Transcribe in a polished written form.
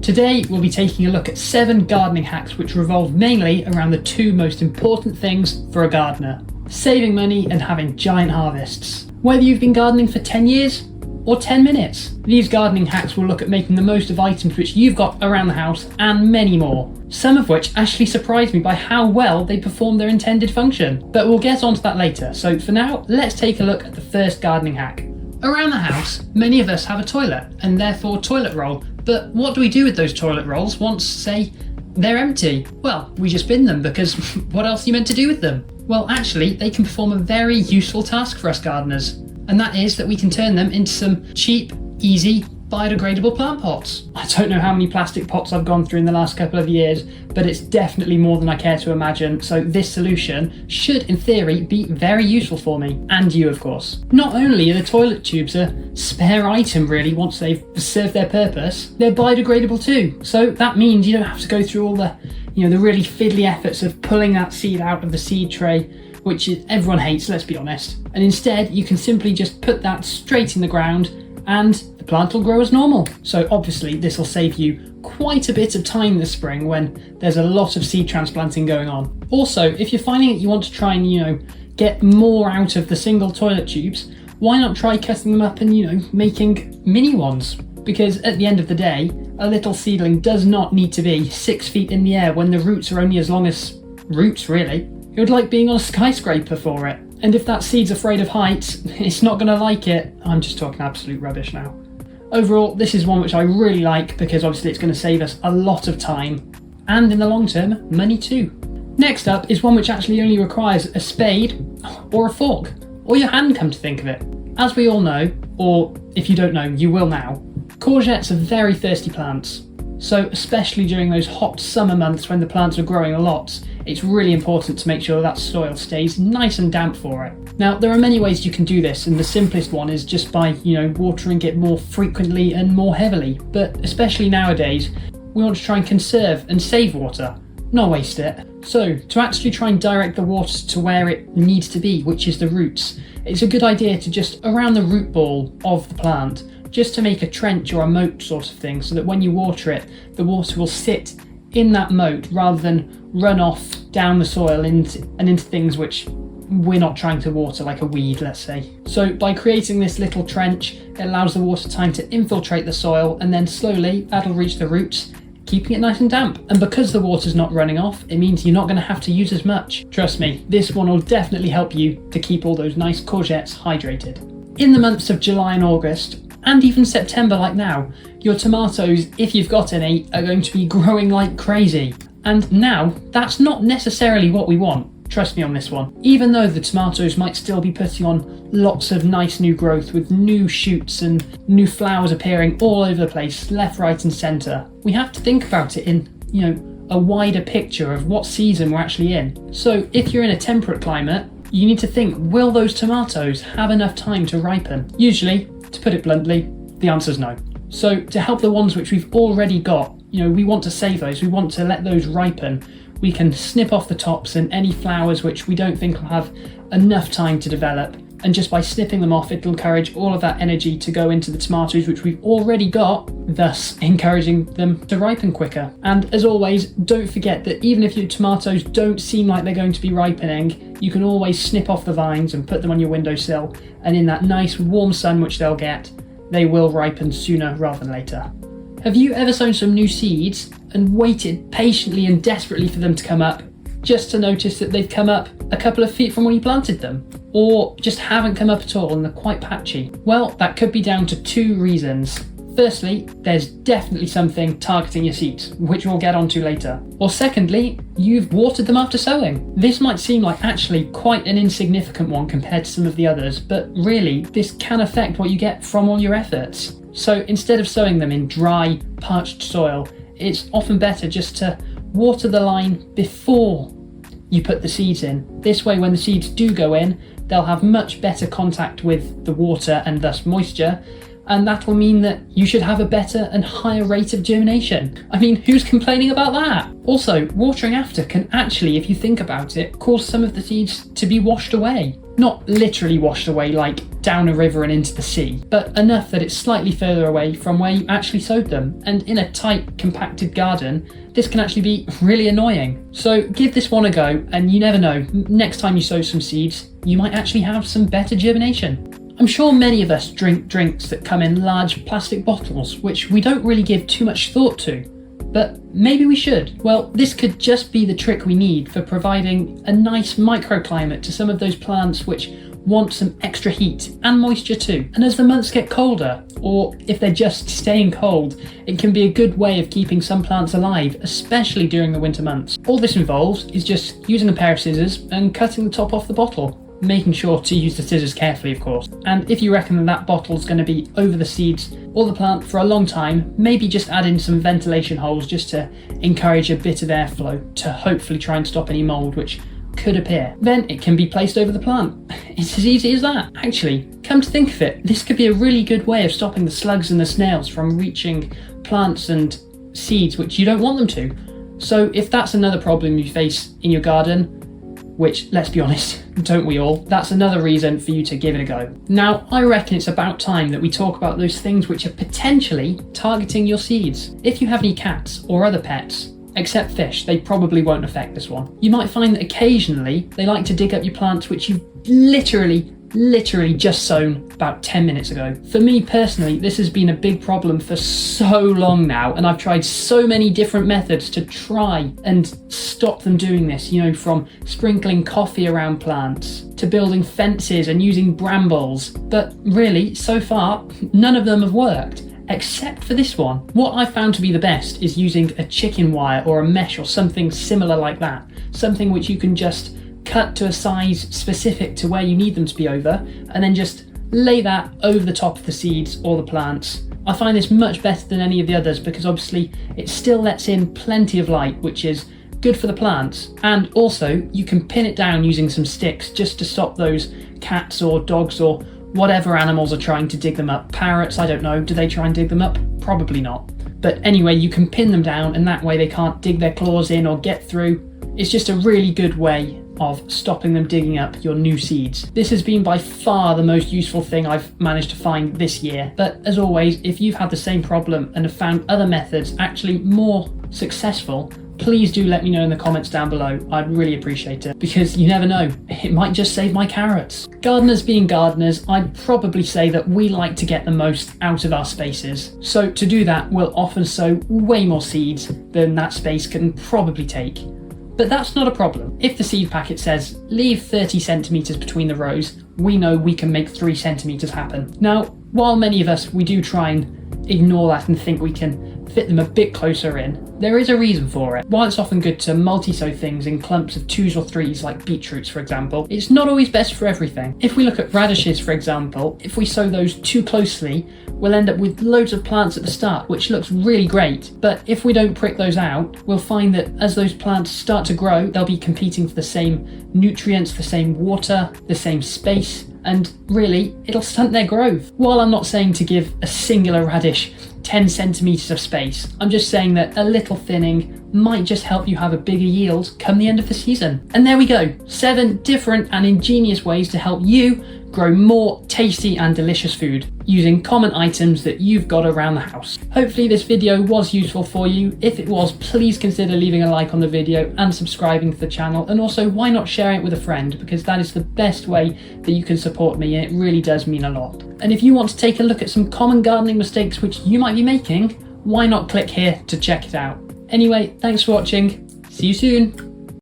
Today we'll be taking a look at 7 gardening hacks which revolve mainly around the 2 most important things for a gardener: saving money and having giant harvests. Whether you've been gardening for 10 years or 10 minutes, these gardening hacks will look at making the most of items which you've got around the house and many more. Some of which actually surprised me by how well they perform their intended function, but we'll get onto that later. So for now, let's take a look at the first gardening hack. Around the house, many of us have a toilet and therefore toilet roll, but what do we do with those toilet rolls once, say, they're empty? Well, we just bin them, because what else are you meant to do with them? Well, actually, they can perform a very useful task for us gardeners, and that is that we can turn them into some cheap, easy, biodegradable plant pots. I don't know how many plastic pots I've gone through in the last couple of years, but it's definitely more than I care to imagine, so this solution should, in theory, be very useful for me, and you of course. Not only are the toilet tubes a spare item really once they've served their purpose, they're biodegradable too, so that means you don't have to go through all the really fiddly efforts of pulling that seed out of the seed tray, which everyone hates, let's be honest, and instead you can simply just put that straight in the ground and the plant will grow as normal. So obviously this will save you quite a bit of time this spring when there's a lot of seed transplanting going on. Also, if you're finding that you want to try and get more out of the single toilet tubes, why not try cutting them up and making mini ones? Because at the end of the day, a little seedling does not need to be 6 feet in the air when the roots are only as long as roots really. It would like being on a skyscraper for it. And if that seed's afraid of heights, it's not going to like it. I'm just talking absolute rubbish now. Overall, this is one which I really like because obviously it's going to save us a lot of time and in the long term, money too. Next up is one which actually only requires a spade or a fork, or your hand come to think of it. As we all know, or if you don't know, you will now, courgettes are very thirsty plants. So especially during those hot summer months when the plants are growing a lot, it's really important to make sure that soil stays nice and damp for it. Now, there are many ways you can do this, and the simplest one is just by, watering it more frequently and more heavily. But especially nowadays, we want to try and conserve and save water, not waste it. So, to actually try and direct the water to where it needs to be, which is the roots, it's a good idea to just around the root ball of the plant, just to make a trench or a moat sort of thing, so that when you water it, the water will sit in that moat rather than run off down the soil into things which we're not trying to water, like a weed, let's say. So by creating this little trench, it allows the water time to infiltrate the soil, and then slowly that'll reach the roots, keeping it nice and damp. And because the water's not running off, it means you're not going to have to use as much. Trust me, this one will definitely help you to keep all those nice courgettes hydrated. In the months of July and August, and even September like now, your tomatoes, if you've got any, are going to be growing like crazy. And now, that's not necessarily what we want, trust me on this one. Even though the tomatoes might still be putting on lots of nice new growth with new shoots and new flowers appearing all over the place, left, right and centre, we have to think about it in, a wider picture of what season we're actually in. So if you're in a temperate climate, you need to think, will those tomatoes have enough time to ripen? Usually, to put it bluntly, the answer's no. So to help the ones which we've already got, we want to save those, we want to let those ripen. We can snip off the tops and any flowers which we don't think will have enough time to develop, and just by snipping them off, it'll encourage all of that energy to go into the tomatoes which we've already got, thus encouraging them to ripen quicker. And as always, don't forget that even if your tomatoes don't seem like they're going to be ripening, you can always snip off the vines and put them on your windowsill, and in that nice warm sun which they'll get, they will ripen sooner rather than later. Have you ever sown some new seeds and waited patiently and desperately for them to come up, just to notice that they've come up a couple of feet from when you planted them? Or just haven't come up at all and they're quite patchy? Well, that could be down to 2 reasons. Firstly, there's definitely something targeting your seeds, which we'll get onto later. Or secondly, you've watered them after sowing. This might seem like actually quite an insignificant one compared to some of the others, but really, this can affect what you get from all your efforts. So instead of sowing them in dry, parched soil, it's often better just to water the line before you put the seeds in. This way, when the seeds do go in, they'll have much better contact with the water and thus moisture, and that will mean that you should have a better and higher rate of germination. I mean, who's complaining about that? Also, watering after can actually, if you think about it, cause some of the seeds to be washed away. Not literally washed away like down a river and into the sea, but enough that it's slightly further away from where you actually sowed them. And in a tight, compacted garden, this can actually be really annoying. So give this one a go, and you never know, next time you sow some seeds, you might actually have some better germination. I'm sure many of us drink drinks that come in large plastic bottles, which we don't really give too much thought to. But maybe we should. Well, this could just be the trick we need for providing a nice microclimate to some of those plants which want some extra heat and moisture too. And as the months get colder, or if they're just staying cold, it can be a good way of keeping some plants alive, especially during the winter months. All this involves is just using a pair of scissors and cutting the top off the bottle. Making sure to use the scissors carefully, of course. And if you reckon that bottle's going to be over the seeds or the plant for a long time, maybe just add in some ventilation holes just to encourage a bit of airflow to hopefully try and stop any mould which could appear. Then it can be placed over the plant. It's as easy as that. Actually, come to think of it, this could be a really good way of stopping the slugs and the snails from reaching plants and seeds which you don't want them to. So if that's another problem you face in your garden, which, let's be honest, don't we all? That's another reason for you to give it a go. Now, I reckon it's about time that we talk about those things which are potentially targeting your seeds. If you have any cats or other pets, except fish, they probably won't affect this one. You might find that occasionally they like to dig up your plants which you've literally just sown about 10 minutes ago. For me personally, this has been a big problem for so long now, and I've tried so many different methods to try and stop them doing this, you know, from sprinkling coffee around plants to building fences and using brambles. But really, so far, none of them have worked. Except for this one. What I found to be the best is using a chicken wire or a mesh or something similar like that. Something which you can just cut to a size specific to where you need them to be over, and then just lay that over the top of the seeds or the plants. I find this much better than any of the others because obviously it still lets in plenty of light, which is good for the plants, and also you can pin it down using some sticks just to stop those cats or dogs or whatever animals are trying to dig them up. Parrots, I don't know, do they try and dig them up? Probably not. But anyway, you can pin them down and that way they can't dig their claws in or get through. It's just a really good way of stopping them digging up your new seeds. This has been by far the most useful thing I've managed to find this year. But as always, if you've had the same problem and have found other methods actually more successful, please do let me know in the comments down below. I'd really appreciate it, because you never know, it might just save my carrots. Gardeners being gardeners, I'd probably say that we like to get the most out of our spaces. So to do that, we'll often sow way more seeds than that space can probably take. But that's not a problem. If the seed packet says leave 30 centimeters between the rows, we know we can make 3 centimeters happen. Now, while many of us, we do try and ignore that and think we can fit them a bit closer in, there is a reason for it. While it's often good to multi-sow things in clumps of 2s or 3s, like beetroots for example, it's not always best for everything. If we look at radishes for example, if we sow those too closely, we'll end up with loads of plants at the start, which looks really great. But if we don't prick those out, we'll find that as those plants start to grow, they'll be competing for the same nutrients, the same water, the same space, and really, it'll stunt their growth. While I'm not saying to give a singular radish 10 centimeters of space, I'm just saying that a little thinning might just help you have a bigger yield come the end of the season. And there we go, 7 different and ingenious ways to help you grow more tasty and delicious food using common items that you've got around the house. Hopefully this video was useful for you. If it was, please consider leaving a like on the video and subscribing to the channel, and also why not share it with a friend, because that is the best way that you can support me and it really does mean a lot. And if you want to take a look at some common gardening mistakes which you might be making, why not click here to check it out. Anyway, thanks for watching, see you soon.